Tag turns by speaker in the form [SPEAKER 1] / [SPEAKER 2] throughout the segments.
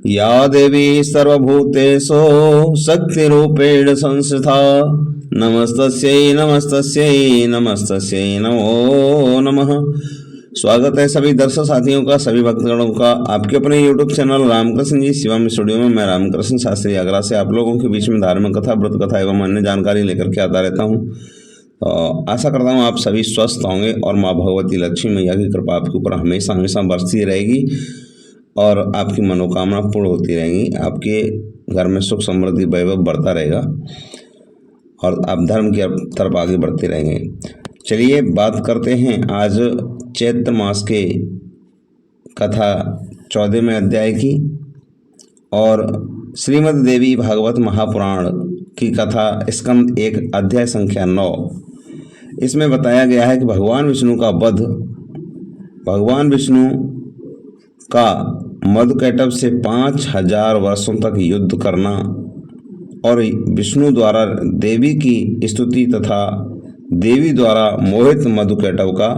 [SPEAKER 1] या देवी सर्वभूतेषु शक्तिरूपेण संस्थिता नमस्तस्यै नमस्तस्यै नमस्तस्यै नमो नमः। स्वागत है सभी दर्शक साथियों का, सभी भक्तगणों का आपके अपने YouTube चैनल रामकृष्ण जी शिवम स्टूडियो में। मैं रामकृष्ण शास्त्री आगरा से आप लोगों के बीच में धार्मिक कथा, व्रत कथा एवं अन्य जानकारी लेकर के आता रहता हूँ। तो आशा करता हूँ आप सभी स्वस्थ होंगे और माँ भगवती लक्ष्मी मैया की कृपा आपके ऊपर हमेशा हमेशा बरसती रहेगी और आपकी मनोकामना पूर्ण होती रहेंगी। आपके घर में सुख समृद्धि वैभव बढ़ता रहेगा और आप धर्म की तरफ आगे बढ़ते रहेंगे। चलिए बात करते हैं आज चैत्र मास के कथा 14वें अध्याय की और श्रीमद् देवी भागवत महापुराण की कथा स्कंद 1 अध्याय संख्या 9। इसमें बताया गया है कि भगवान विष्णु का वध, भगवान विष्णु का मधुकैटभ से 5000 वर्षों तक युद्ध करना और विष्णु द्वारा देवी की स्तुति तथा देवी द्वारा मोहित मधुकैटभ का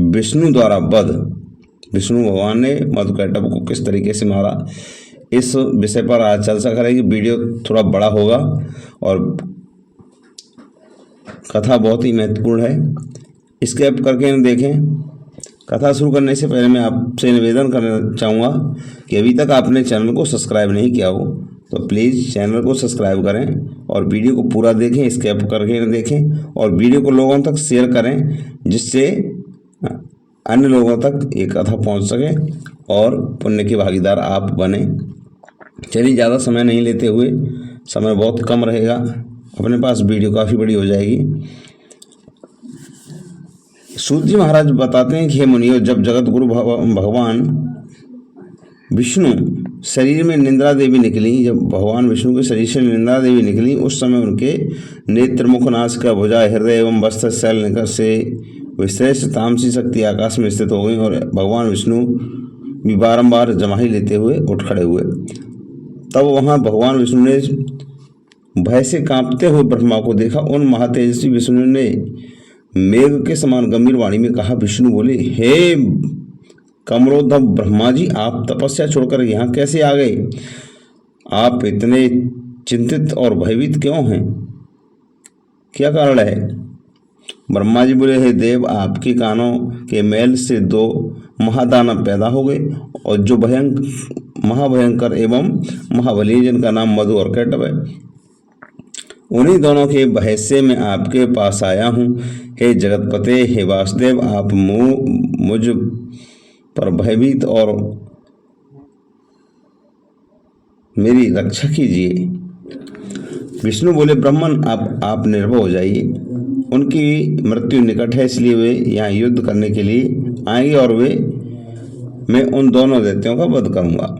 [SPEAKER 1] विष्णु द्वारा वध, विष्णु भगवान ने मधुकैटभ को किस तरीके से मारा, इस विषय पर आज चर्चा करेंगे। वीडियो थोड़ा बड़ा होगा और कथा बहुत ही महत्वपूर्ण है। स्किप करके न देखें। कथा शुरू करने से पहले मैं आपसे निवेदन करना चाहूँगा कि अभी तक आपने चैनल को सब्सक्राइब नहीं किया हो तो प्लीज़ चैनल को सब्सक्राइब करें और वीडियो को पूरा देखें, स्किप करके न देखें और वीडियो को लोगों तक शेयर करें जिससे अन्य लोगों तक ये कथा पहुंच सके और पुण्य के भागीदार आप बने। चलिए ज़्यादा समय नहीं लेते हुए, समय बहुत कम रहेगा अपने पास, वीडियो काफ़ी बड़ी हो जाएगी। सूत जी महाराज बताते हैं कि हे मुनियों, जब जगत गुरु भगवान विष्णु शरीर में निंद्रा देवी निकली, जब भगवान विष्णु के शरीर से निंद्रा देवी निकली, उस समय उनके नेत्र, मुख, नासिका, भुजा, हृदय एवं वस्त्र शैल निकट से विश्रेष्ठ तामसी शक्ति आकाश में स्थित हो गई और भगवान विष्णु भी बारंबार जमाही लेते हुए उठ खड़े हुए। तब वहाँ भगवान विष्णु ने भय से कांपते हुए ब्रह्मा को देखा। उन महातेजस्वी विष्णु ने मेघ के समान गंभीर वाणी में कहा। विष्णु बोले, हे कमलोद्धव ब्रह्मा जी, आप तपस्या छोड़कर यहाँ कैसे आ गए? आप इतने चिंतित और भयभीत क्यों हैं? क्या कारण है? ब्रह्मा जी बोले, हे देव, आपके कानों के मैल से 2 महादानव पैदा हो गए और जो महाभयंकर एवं महाबली, जिनका नाम मधु और कैटभ है, उन्हीं दोनों के भय से मैं आपके पास आया हूँ। हे जगतपते, हे वासुदेव, आप मुझ पर भयभीत और मेरी रक्षा कीजिए। विष्णु बोले, ब्राह्मण, आप निर्भय हो जाइए। उनकी मृत्यु निकट है, इसलिए वे यहाँ युद्ध करने के लिए आएंगे और मैं उन दोनों दैत्यों का वध करूंगा।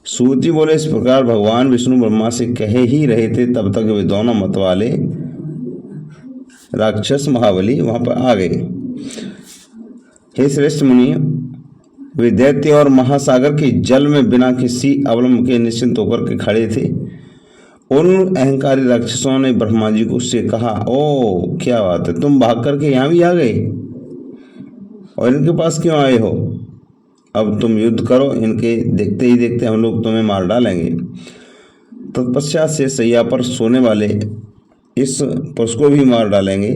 [SPEAKER 1] सूत जी बोले, इस प्रकार भगवान विष्णु ब्रह्मा से कहे ही रहे थे, तब तक वे दोनों मतवाले राक्षस महाबली वहां पर आ गए। हे श्रेष्ठ मुनि, वे दैत्य और महासागर के जल में बिना किसी अवलंब के निश्चिंत होकर के खड़े थे। उन अहंकारी राक्षसों ने ब्रह्मा जी को से कहा, ओ क्या बात है, तुम भाग करके यहाँ भी आ गए और इनके पास क्यों आए हो? अब तुम युद्ध करो, इनके देखते ही देखते हम लोग तुम्हें मार डालेंगे। तत्पश्चात से सैया पर सोने वाले इस पुरुष को भी मार डालेंगे,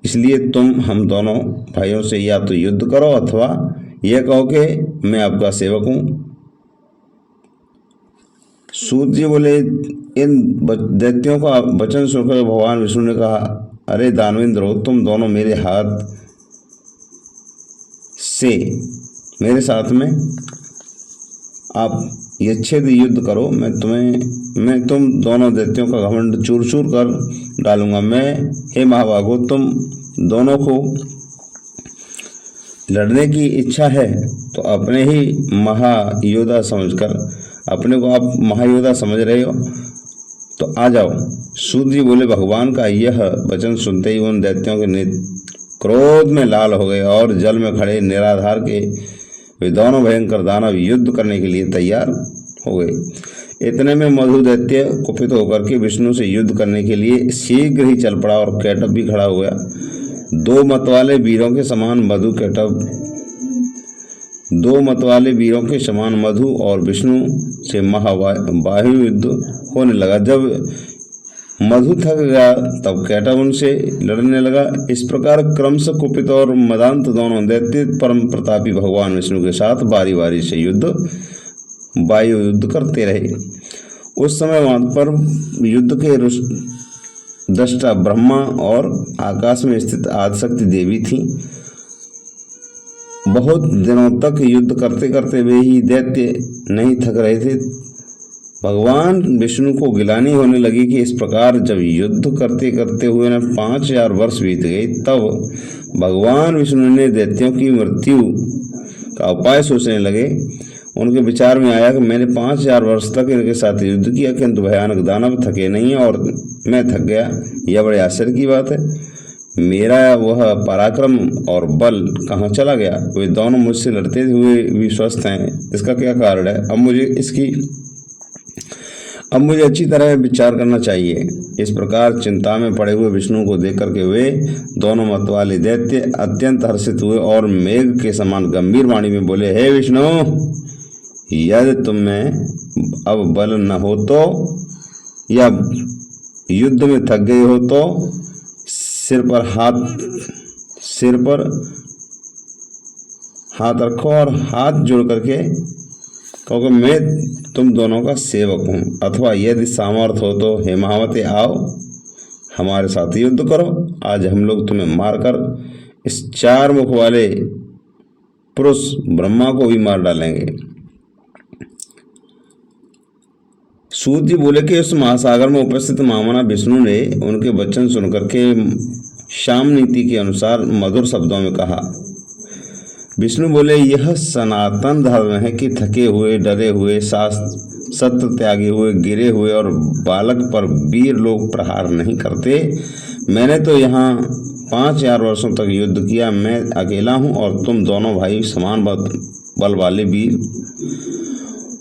[SPEAKER 1] इसलिए तुम हम दोनों भाइयों से या तो युद्ध करो अथवा यह कहो कि मैं आपका सेवक हूँ। सूत जी बोले, इन दैत्यों का वचन सुनकर भगवान विष्णु ने कहा, अरे दानवेंद्रो, तुम दोनों मेरे हाथ से मेरे साथ में आप यच्छेद युद्ध करो। मैं तुम दोनों दैत्यों का घमंड चूर चूर कर डालूंगा। हे महाभागो, तुम दोनों को लड़ने की इच्छा है तो अपने ही महायोद्धा समझकर, अपने को आप महायोद्धा समझ रहे हो तो आ जाओ। सूत जी बोले, भगवान का यह वचन सुनते ही उन दैत्यों के नेत्र क्रोध में लाल हो गए और जल में खड़े निराधार के वे दोनों भयंकर दानव युद्ध करने के लिए तैयार हो गए। इतने में मधु दैत्य कुपित होकर के विष्णु से युद्ध करने के लिए शीघ्र ही चल पड़ा और कैटभ भी खड़ा हो गया। 2 मतवाले वीरों के समान मधु कैटभ दो मत वाले वीरों के समान मधु और विष्णु से महाबाहु युद्ध होने लगा। जब मधु थक गया तब कैटव उनसे लड़ने लगा। इस प्रकार क्रमशः कुपित और मदांत दोनों दैत्य परम प्रतापी भगवान विष्णु के साथ बारी बारी से वायु युद्ध करते रहे। उस समय वहां पर युद्ध के दृष्टा ब्रह्मा और आकाश में स्थित आदिशक्ति देवी थी। बहुत दिनों तक युद्ध करते करते वे ही दैत्य नहीं थक रहे थे। भगवान विष्णु को गिलानी होने लगी कि इस प्रकार जब युद्ध करते करते हुए 5000 वर्ष बीत गए, तब भगवान विष्णु ने दैत्यों की मृत्यु का उपाय सोचने लगे। उनके विचार में आया कि मैंने 5000 वर्ष तक इनके साथ युद्ध किया, किंतु भयानक दानव थके नहीं और मैं थक गया। यह बड़े आश्चर्य की बात है। मेरा वह पराक्रम और बल कहाँ चला गया? वे दोनों मुझसे लड़ते हुए भी स्वस्थ हैं, इसका क्या कारण है? अब मुझे अच्छी तरह विचार करना चाहिए। इस प्रकार चिंता में पड़े हुए विष्णु को देख करके वे दोनों मत वाले दैत्य अत्यंत हर्षित हुए और मेघ के समान गंभीर वाणी में बोले, हे विष्णु, यदि तुम में अब बल न हो तो या युद्ध में थक गए हो तो सिर पर हाथ रखो और हाथ जोड़ करके कहो मैं तुम दोनों का सेवक हूँ, अथवा यदि सामर्थ्य हो तो हे महावते, आओ हमारे साथ युद्ध करो। आज हम लोग तुम्हें मारकर इस 4 मुख वाले पुरुष ब्रह्मा को भी मार डालेंगे। सूत जी बोले कि उस महासागर में उपस्थित महामना विष्णु ने उनके वचन सुनकर के शाम नीति के अनुसार मधुर शब्दों में कहा। विष्णु बोले, यह सनातन धर्म है कि थके हुए, डरे हुए, सत्य त्यागे हुए, गिरे हुए और बालक पर वीर लोग प्रहार नहीं करते। मैंने तो यहाँ 5000 वर्षों तक युद्ध किया। मैं अकेला हूँ और तुम दोनों भाई समान बल वाले वीर,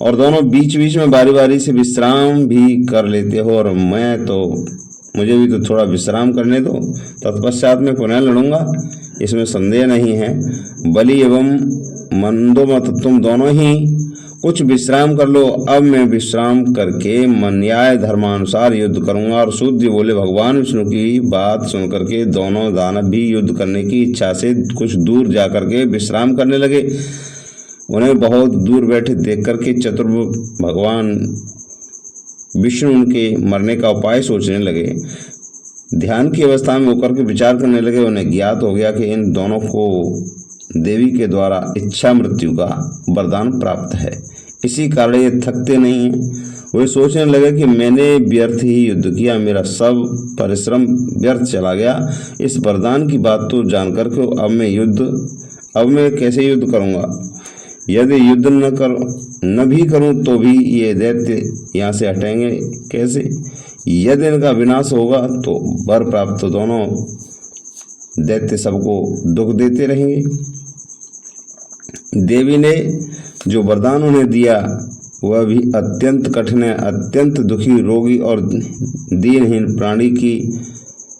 [SPEAKER 1] और दोनों बीच बीच में बारी बारी से विश्राम भी कर लेते हो, और मुझे भी तो थोड़ा विश्राम करने दो। तत्पश्चात मैं पुनः लड़ूंगा, इसमें संदेह नहीं है। बलि एवं मंदोमत तुम दोनों ही कुछ विश्राम कर लो। अब मैं विश्राम करके न्याय धर्मानुसार युद्ध करूंगा। और सूत बोले, भगवान विष्णु की बात सुनकर के दोनों दानव भी युद्ध करने की इच्छा से कुछ दूर जाकर के विश्राम करने लगे। उन्हें बहुत दूर बैठे देख करके चतुर्मुख भगवान विष्णु उनके मरने का उपाय सोचने लगे। ध्यान की अवस्था में होकर के विचार करने लगे। उन्हें ज्ञात हो गया कि इन दोनों को देवी के द्वारा इच्छा मृत्यु का वरदान प्राप्त है, इसी कारण ये थकते नहीं हैं। वे सोचने लगे कि मैंने व्यर्थ ही युद्ध किया, मेरा सब परिश्रम व्यर्थ चला गया। इस वरदान की बात तो जानकर के अब मैं कैसे युद्ध करूंगा? यदि युद्ध न भी करूं तो भी ये दैत्य यहाँ से हटेंगे कैसे? यदि इनका विनाश होगा तो वर प्राप्त दोनों दैत्य सबको दुख देते रहेंगे। देवी ने जो वरदान उन्हें दिया वह भी अत्यंत कठिन है। अत्यंत दुखी, रोगी और दीनहीन प्राणी की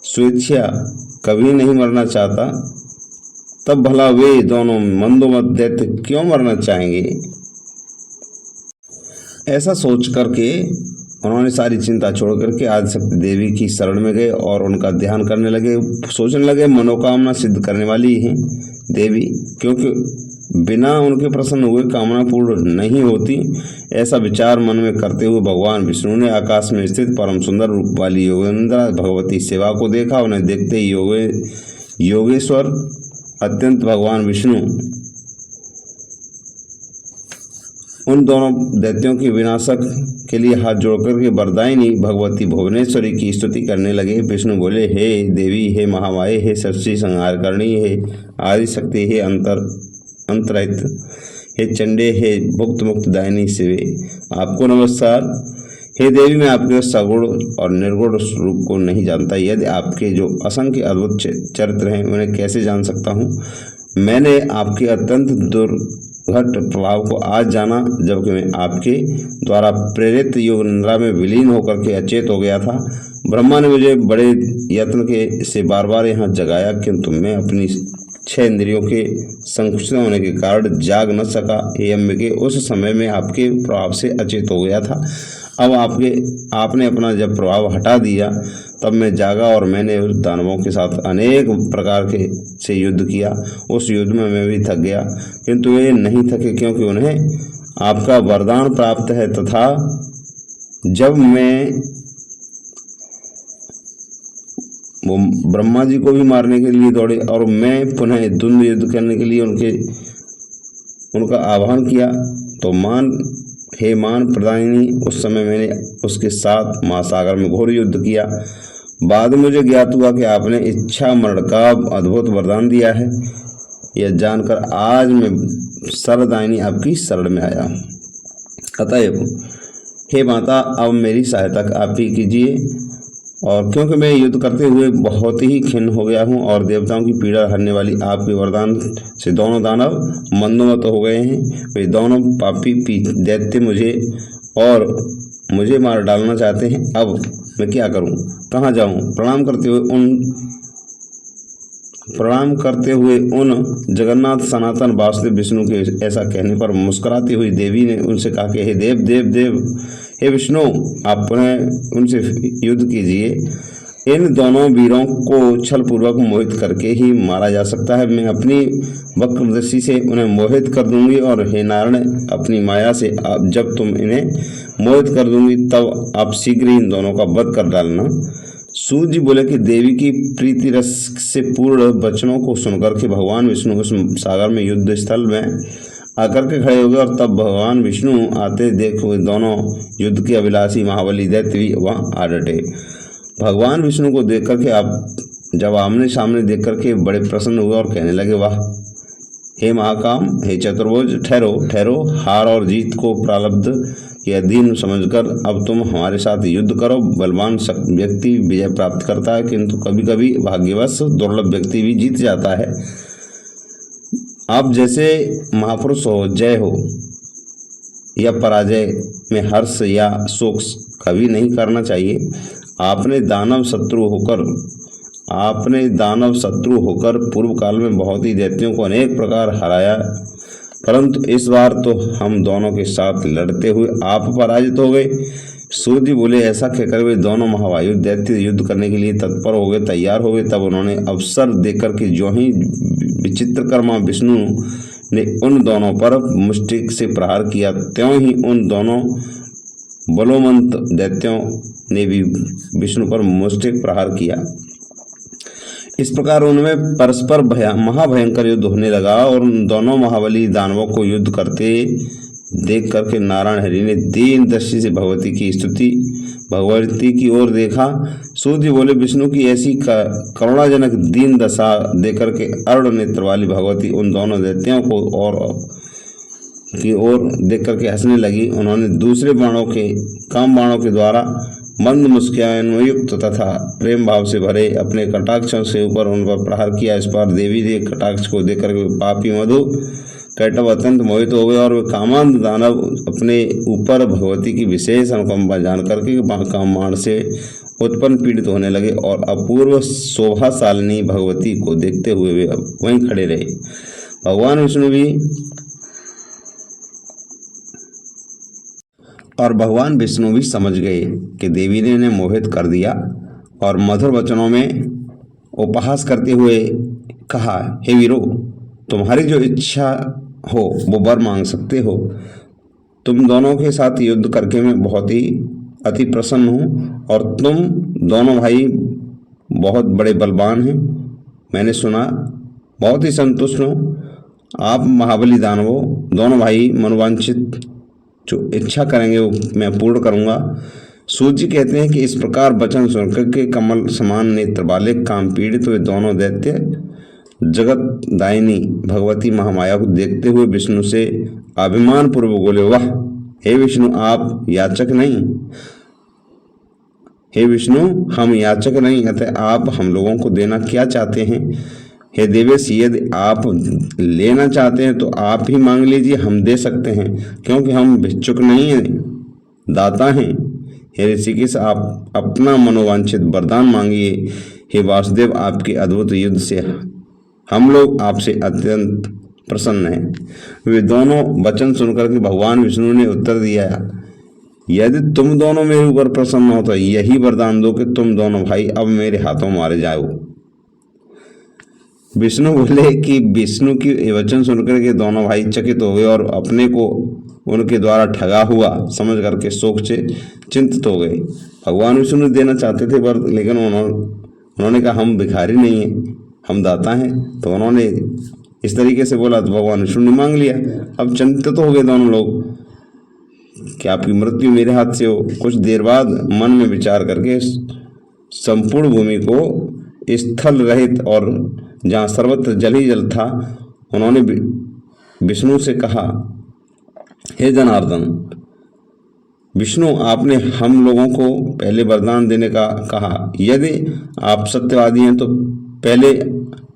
[SPEAKER 1] स्वेच्छा कभी नहीं मरना चाहता, तब भला वे दोनों मंदोमत दैत्य क्यों मरना चाहेंगे? ऐसा सोच करके उन्होंने सारी चिंता छोड़ करके आदिशक्ति देवी की शरण में गए और उनका ध्यान करने लगे। सोचने लगे, मनोकामना सिद्ध करने वाली हैं देवी, क्योंकि बिना उनके प्रसन्न हुए कामना पूर्ण नहीं होती। ऐसा विचार मन में करते हुए भगवान विष्णु ने आकाश में स्थित परम सुंदर रूप वाली योगेंद्रा भगवती सेवा को देखा। उन्हें देखते ही योगेश्वर अत्यंत भगवान विष्णु उन दोनों दैत्यों के विनाशक के लिए हाथ जोड़कर के वरदायिनी भगवती भुवनेश्वरी की स्तुति करने लगे। विष्णु बोले, हे देवी, हे महामाये, हे सृष्टि संहार करणी, हे आदिशक्ति, हे अंतरहित, हे चंडे, हे भुक्त मुक्त दायिनी शिवे, आपको नमस्कार। हे देवी, मैं आपके सगुण और निर्गुण रूप को नहीं जानता। यदि आपके जो असंख्य अद्भुत चरित्र हैं उन्हें कैसे जान सकता हूँ? मैंने आपके अत्यंत दुर्घट प्रभाव को आज जाना, जबकि मैं आपके द्वारा प्रेरित योग निद्रा में विलीन होकर के अचेत हो गया था। ब्रह्मा ने मुझे बड़े यत्न से बार बार यहाँ जगाया, किंतु मैं अपनी 6 इंद्रियों के संकुचित होने के कारण जाग न सका। हे अंबिके, उस समय में आपके प्रभाव से अचेत हो गया था। अब आपने अपना जब प्रभाव हटा दिया तब मैं जागा और मैंने उस दानवों के साथ अनेक प्रकार के से युद्ध किया। उस युद्ध में मैं भी थक गया, किंतु वे नहीं थके, क्योंकि उन्हें आपका वरदान प्राप्त है। तथा जब मैं वो ब्रह्मा जी को भी मारने के लिए दौड़े और मैं पुनः द्वंद्व युद्ध करने के लिए उनका आह्वान किया, तो हे मान प्रदायिनी, उस समय मैंने उसके साथ महासागर में घोर युद्ध किया। बाद में मुझे ज्ञात हुआ कि आपने इच्छा मरण का अद्भुत वरदान दिया है। यह जानकर आज मैं सरदायिनी आपकी शरण में आया। अतएव हे माता, अब मेरी सहायता आप ही कीजिए, और क्योंकि मैं युद्ध करते हुए बहुत ही खिन्न हो गया हूँ और देवताओं की पीड़ा हरने वाली आपके वरदान से दोनों दानव मंदोमत हो गए हैं। वे दोनों पापी दैत्य मुझे मार डालना चाहते हैं। अब मैं क्या करूं, कहाँ जाऊं? प्रणाम करते हुए उन जगन्नाथ सनातन वासुदेव विष्णु के ऐसा कहने पर मुस्कुराती हुई देवी ने उनसे कहा कि हे देव, हे विष्णु, आप पुनः उनसे युद्ध कीजिए। इन दोनों वीरों को छल पूर्वक मोहित करके ही मारा जा सकता है। मैं अपनी वक्र दृष्टि से उन्हें मोहित कर दूंगी, और हे नारायण, अपनी माया से जब तुम इन्हें मोहित कर दूंगी तब आप शीघ्र ही इन दोनों का वध कर डालना। सूत जी बोले कि देवी की प्रीति रस से पूर्ण वचनों को सुनकर के भगवान विष्णु उस सागर में युद्ध स्थल में आकर के खड़े हो गए, और तब भगवान विष्णु आते देख हुए दोनों युद्ध के अभिलाषी महाबली दैत्य भी वहाँ आ डटे। भगवान विष्णु को देख करके जब आमने सामने देख करके बड़े प्रसन्न हुए और कहने लगे, वाह हे महाकाम, हे चतुर्भुज, ठहरो, हार और जीत को प्रारब्ध के अधीन समझकर अब तुम हमारे साथ युद्ध करो। बलवान व्यक्ति विजय प्राप्त करता है, किंतु कभी कभी भाग्यवश दुर्लभ व्यक्ति भी जीत जाता है। आप जैसे महापुरुष हो, जय हो या पराजय में हर्ष या शोक कभी नहीं करना चाहिए। आपने दानव शत्रु होकर पूर्व काल में बहुत ही दैत्यों को अनेक प्रकार हराया, परंतु इस बार तो हम दोनों के साथ लड़ते हुए आप पराजित हो गए। सूर्य जी बोले, ऐसा कहकर वे दोनों महावायु दैत्य युद्ध करने के लिए तत्पर हो गए, तैयार हो गए। तब उन्होंने अवसर देकर के जो ही विचित्रकर्मा विष्णु ने उन दोनों पर मुष्टिक से प्रहार किया, त्यों ही उन दोनों बलोमंत दैत्यों ने भी विष्णु पर मुष्टिक प्रहार किया। इस प्रकार उनमें परस्पर महाभयंकर युद्ध होने लगा, और उन दोनों महाबली दानवों को युद्ध करते देख करके नारायण हरि ने दीन दृष्टि से भगवती की ओर देखा। सूर्य बोले, विष्णु की ऐसी करुणाजनक दीन दशा देकर के अरुण नेत्र वाली भगवती उन दोनों दैत्यों की ओर देख करके हंसने लगी। उन्होंने दूसरे काम बाणों के द्वारा मंद मुस्कानुयुक्त तथा प्रेम भाव से भरे अपने कटाक्षों से ऊपर उन पर प्रहार किया। इस पर देवी ने कटाक्ष को देखकर के पापी मधु कैटव अत्यंत मोहित हो गए, और वे कामांध दानव अपने ऊपर भगवती की विशेष अनुकंपा जान करके कामबाण से उत्पन्न पीड़ित होने लगे, और अपूर्व शोभाशालिनी भगवती को देखते हुए वे वहीं खड़े रहे। भगवान विष्णु भी समझ गए कि देवी ने इन्हें मोहित कर दिया, और मधुर वचनों में उपहास करते हुए कहा, हे वीरो, तुम्हारी जो इच्छा हो वो वर मांग सकते हो। तुम दोनों के साथ युद्ध करके मैं बहुत ही अति प्रसन्न हूँ, और तुम दोनों भाई बहुत बड़े बलवान हैं, मैंने सुना, बहुत ही संतुष्ट हूँ। आप महाबली दानवों दोनों भाई मनोवांछित जो इच्छा करेंगे वो मैं पूर्ण करूँगा। सूर्य जी कहते हैं कि इस प्रकार वचन सुनकर के कमल समान नेत्र वाले काम पीड़ित हुए दोनों दैत्य जगत दायिनी भगवती महामाया को देखते हुए विष्णु से अभिमान पूर्वक बोले, वाह हे विष्णु, आप याचक नहीं, हे विष्णु, हम याचक नहीं, अतः आप हम लोगों को देना क्या चाहते हैं? हे देवेश, यदि आप लेना चाहते हैं तो आप ही मांग लीजिए, हम दे सकते हैं, क्योंकि हम भिक्षुक नहीं हैं, दाता हैं। हे ऋषिकेश, आप अपना मनोवांछित वरदान मांगिए। हे वासुदेव, आपके अद्भुत युद्ध से हम लोग आपसे अत्यंत प्रसन्न हैं। वे दोनों वचन सुनकर के भगवान विष्णु ने उत्तर दिया, यदि तुम दोनों मेरे ऊपर प्रसन्न हो तो यही वरदान दो कि तुम दोनों भाई अब मेरे हाथों मारे जाओ। विष्णु बोले कि विष्णु की वचन सुनकर के दोनों भाई चकित हो गए और अपने को उनके द्वारा ठगा हुआ समझ करके शोक से चिंतित हो गए। भगवान विष्णु देना चाहते थे वर, लेकिन उन्होंने कहा हम भिखारी नहीं हैं, हम दाता हैं। तो उन्होंने इस तरीके से बोला तो भगवान विष्णु ने मांग लिया। अब चिंतित हो गए दोनों लोग कि आपकी मृत्यु मेरे हाथ से हो। कुछ देर बाद मन में विचार करके संपूर्ण भूमि को स्थल रहित और जहाँ सर्वत्र जल ही जल था, उन्होंने विष्णु से कहा, हे जनार्दन, विष्णु आपने हम लोगों को पहले वरदान देने का कहा, यदि आप सत्यवादी हैं तो पहले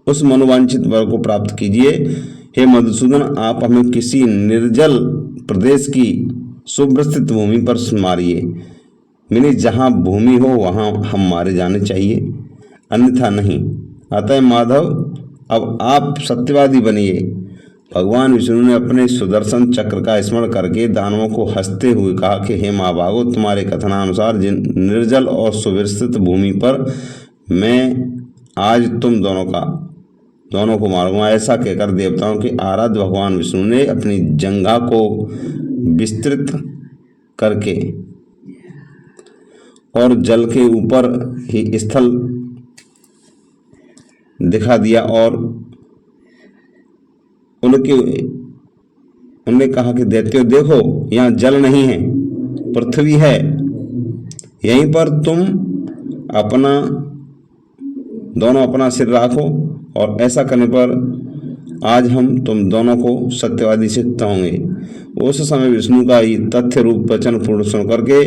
[SPEAKER 1] उस मनोवांछित वर को प्राप्त कीजिए। हे मधुसूदन, आप हमें किसी निर्जल प्रदेश की सुव्यवस्थित भूमि पर मारिए। मैंने जहाँ भूमि हो वहाँ हम मारे जाने चाहिए, अन्यथा नहीं। अतः माधव, अब आप सत्यवादी बनिए। भगवान विष्णु ने अपने सुदर्शन चक्र का स्मरण करके दानवों को हंसते हुए कहा कि हे महाभागो, तुम्हारे कथनानुसार जिन निर्जल और सुव्यवस्थित भूमि पर मैं आज तुम दोनों को मारूंगा। ऐसा कहकर देवताओं के आराध्य भगवान विष्णु ने अपनी जंघा को विस्तृत करके और जल के ऊपर ही स्थल दिखा दिया और उन्होंने कहा कि दैत्यों देखो, यहाँ जल नहीं है, पृथ्वी है, यहीं पर तुम दोनों अपना सिर राखो और ऐसा करने पर आज हम तुम दोनों को सत्यवादी सिद्ध होंगे। उस समय विष्णु का ये तथ्य रूप वचन पूर्ण सुन करके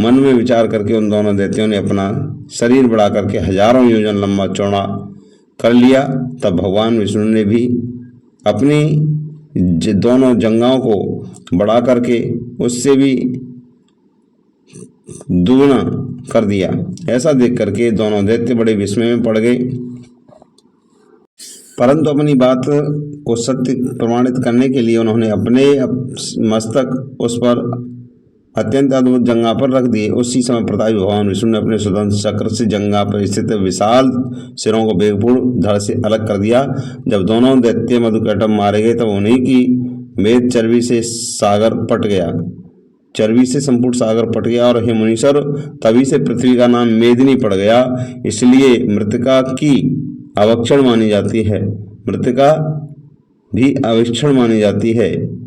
[SPEAKER 1] मन में विचार करके उन दोनों दैत्यों ने अपना शरीर बढ़ा करके हजारों योजन लंबा चौड़ा कर लिया। तब भगवान विष्णु ने भी अपनी दोनों जंघाओं को बढ़ा करके उससे भी दुगना कर दिया। ऐसा देख करके दोनों दैत्य बड़े विस्मय में पड़ गए, परंतु अपनी बात को सत्य प्रमाणित करने के लिए उन्होंने अपने मस्तक उस पर अत्यंत अद्भुत जंघा पर रख दिए। उसी समय प्रतापी भगवान विष्णु ने अपने सुदर्शन चक्र से जंघा पर स्थित विशाल सिरों को वेगपूर्ण धड़ से अलग कर दिया। जब दोनों दैत्य मधुकैटभ मारे गए तब उन्हीं की मेद चर्बी से संपूर्ण सागर पट गया और हे मुनीश्वर, तभी से पृथ्वी का नाम मेदिनी पड़ गया। इसलिए मृतिका की अवक्षण मानी जाती है, मृतिका भी अविक्षण मानी जाती है।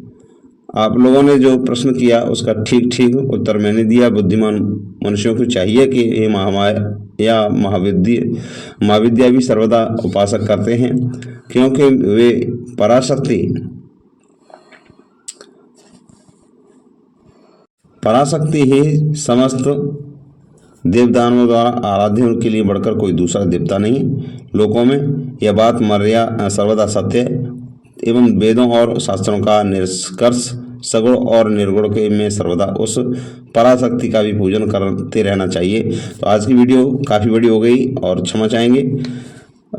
[SPEAKER 1] आप लोगों ने जो प्रश्न किया उसका ठीक ठीक उत्तर मैंने दिया। बुद्धिमान मनुष्यों को चाहिए कि ये महामाया या महाविद्या भी सर्वदा उपासक करते हैं, क्योंकि वे पराशक्ति ही समस्त देवदानवों द्वारा आराध्य, उनके लिए बढ़कर कोई दूसरा देवता नहीं लोकों में। यह बात मर्या सर्वदा सत्य एवं वेदों और शास्त्रों का निष्कर्ष सगुण और निर्गुण के में सर्वदा उस पराशक्ति का भी पूजन करते रहना चाहिए। तो आज की वीडियो काफ़ी बड़ी हो गई और क्षमा चाहेंगे।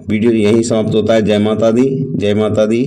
[SPEAKER 1] वीडियो यहीं समाप्त होता है। जय माता दी, जय माता दी।